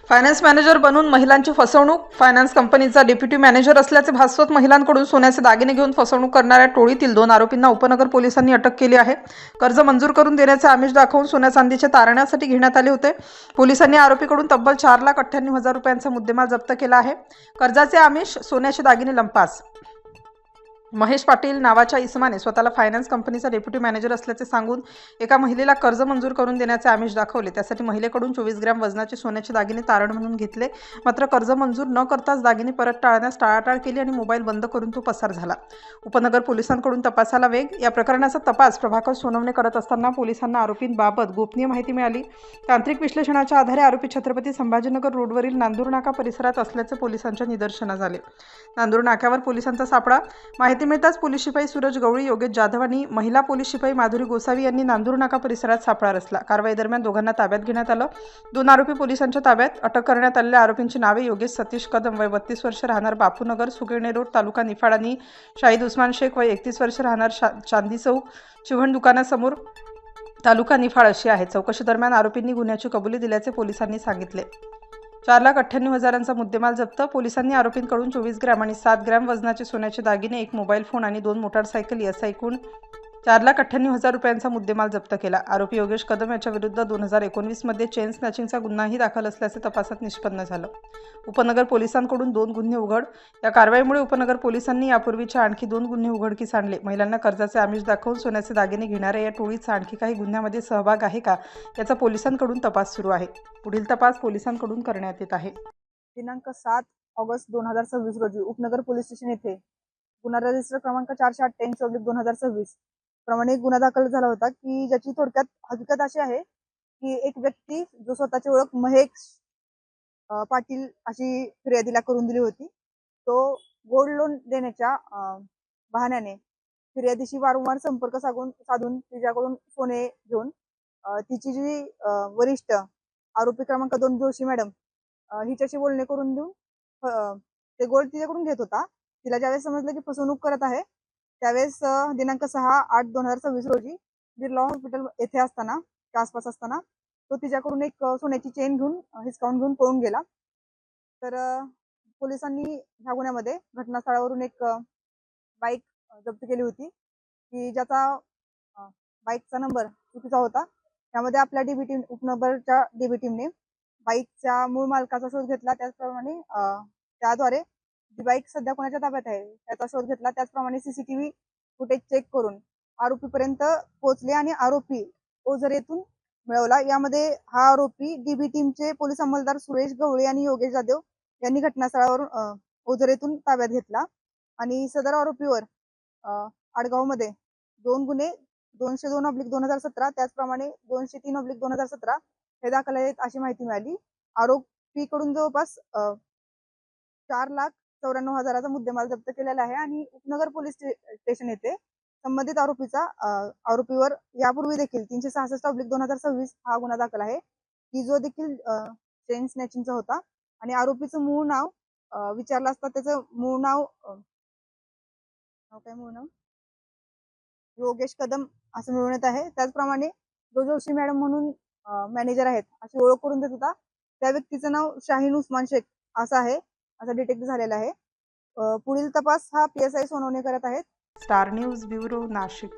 Finance manager बनून महिलांची फसवणूक. फायनान्स कंपनीचा डेप्युटी मॅनेजर असल्याचे भासवत महिलांकडून सोन्याचे दागिने घेऊन फसवणूक करणाऱ्या टोळीतील 2 आरोपींना उपनगर पोलिसांनी अटक केली आहे. कर्ज मंजूर करून देण्याचे आमिष दाखवून सोन्या चांदीचे तारण्यासाठी घेण्यात आले होते. पोलिसांनी आरोपीकडून तब्बल 4,98,000 रुपयांचा मुद्देमाल जप्त केला आहे. कर्जाचे आमिष, सोन्याचे दागिने लंपास. महेश पाटील नावाच्या इसमाने स्वतःला फायनान्स कंपनीचा डेप्युटी मॅनेजर असल्याचे सांगून एका महिलेला कर्ज मंजूर करून देण्याचे आमिष दाखवले. त्यासाठी महिलेकडून 24 ग्रॅम वजनाचे सोन्याचे दागिने तारण म्हणून घेतले. मात्र कर्ज मंजूर न करताच दागिने परत टाळण्यास टाळाटाळ केली आणि मोबाईल बंद करून तो पसार झाला. उपनगर पोलिसांकडून तपासाला वेग. या प्रकरणाचा तपास प्रभाकर सोनवणे करत असताना पोलिसांना आरोपींबाबत गोपनीय माहिती मिळाली. तांत्रिक विश्लेषणाच्या आधारे आरोपी छत्रपती संभाजीनगर रोडवरील नांदूर नाका परिसरात असल्याचे पोलिसांच्या निदर्शनास आले. नांदूर नाक्यावर पोलिसांचा सापळा. माहिती मिळताच पोलीस शिपाई सूरज गवळी, योगेश जाधव आणि महिला पोलीस शिपाई माधुरी गोसावी यांनी नांदूर नाका परिसरात सापळा रचला. कारवाई दरम्यान दोघांना ताब्यात घेण्यात आलं. 2 आरोपी पोलिसांच्या ताब्यात. अटक करण्यात आलेल्या आरोपींची नावे योगेश सतीश कदम, वय 32 वर्ष, राहणार बापूनगर, सुकेणे रोड, तालुका निफाड, आणि शाहिद उस्मान शेख, वय 31 वर्ष, राहणार चांदी चौक, चिव्हण दुकानासमोर, तालुका निफाड अशी आहे. चौकशी दरम्यान आरोपींनी गुन्ह्याची कबुली दिल्याचे पोलिसांनी सांगितले. 4,98,000चा मुद्देमाल जप्त. पोलिसांनी आरोपींकडून 24 ग्रॅम आणि 7 ग्रॅम वजनाचे सोन्याचे दागिने, 1 मोबाईल फोन आणि 2 मोटारसायकल असा एकूण 4,98,000 रुपयांचा मुद्देमाल जप्त केला. आरोपी योगेश कदम याच्या विरुद्ध 2019 मध्ये चेन स्नॅचिंगचा गुन्हाही दाखल असल्याचे तपासात निष्पन्न झालं. उपनगर पोलिसांकडून 2 गुन्हे उघड. या कारवाईमुळे उपनगर पोलिसांनी यापूर्वीच्या आणखी 2 गुन्हे उघडकीस आणले. महिलांना कर्जाचे आमिष दाखवून सोन्याचे दागिने घेणाऱ्या या टोळीचा आणखी काही गुन्ह्यामध्ये सहभाग आहे का, याचा पोलिसांकडून तपास सुरू आहे. पुढील तपास पोलिसांकडून करण्यात येत आहे. दिनांक 7 ऑगस्ट 2026 रोजी उपनगर पोलीस स्टेशन येथे गुन्हा रजिस्टर क्रमांक 488/2026 प्रमाणे एक गुन्हा दाखल झाला होता, की ज्याची थोडक्यात हकीकत अशी आहे की एक व्यक्ती जो स्वतःची ओळख महेश पाटील अशी फिर्यादीला करून दिली होती, तो गोल्ड लोन देण्याच्या बहाण्याने फिर्यादीशी वारंवार संपर्क साधून तिच्याकडून सोने घेऊन तिची जी वरिष्ठ आरोपी क्रमांक 2 जोशी मॅडम हिच्याशी बोलणे करून देऊन ते गोल्ड तिच्याकडून घेत होता. तिला ज्यावेळेस समजलं की फसवणूक करत आहे, त्यावेळेस दिनांक 6/8/2026 रोजी बिर्ला हॉस्पिटल येथे असताना, त्या आसपास असताना, तो तिच्याकडून एक सोन्याची चेन घेऊन हिसकावून घेऊन पळून गेला. तर पोलिसांनी ह्या गुन्ह्यामध्ये घटनास्थळावरून एक बाईक जप्त केली होती, की ज्याचा बाईकचा नंबर चुकीचा होता. त्यामध्ये आपल्या डीबी टीम, उपनगरच्या डीबी टीमने बाईकच्या मूळ मालकाचा शोध घेतला. त्याचप्रमाणे त्याद्वारे जी बाईक सध्या कोणाच्या ताब्यात आहे त्याचा शोध घेतला. त्याचप्रमाणे सीसीटीव्ही फुटेज चेक करून आरोपीपर्यंत पोहोचले आणि आरोपी ओझर येथून मिळवला. यामध्ये हा आरोपी डीबी टीमचे पोलीस अंमलदार सुरेश गवळी आणि योगेश जाधव यांनी घटनास्थळावरून ओझर येथून ताब्यात घेतला आणि सदर आरोपीवर आडगावमध्ये 2 गुन्हे 202/2017 त्याचप्रमाणे 203/2017 हे दाखल आहेत अशी माहिती मिळाली. आरोपीकडून जवळपास 4,94,000चा मुद्देमाल जप्त केलेला आहे आणि उपनगर पोलीस स्टेशन येथे संबंधित आरोपीवर यापूर्वी देखील 366/2026 हा गुन्हा दाखल आहे, की जो देखील चेन स्नॅचिंगचा होता. आणि आरोपीचं मूळ नाव विचारलं असता त्याचं मूळ नाव योगेश कदम असं मिळवण्यात आहे. त्याचप्रमाणे जो जोशी मॅडम म्हणून मॅनेजर आहेत अशी ओळख करून देत होता, त्या व्यक्तीचं नाव शाहीन उस्मान शेख असं आहे, असं डिटेक्ट झालेलं आहे. पुढील तपास हा PSI सोनवणे करत आहेत. Star news bureau, Nashik.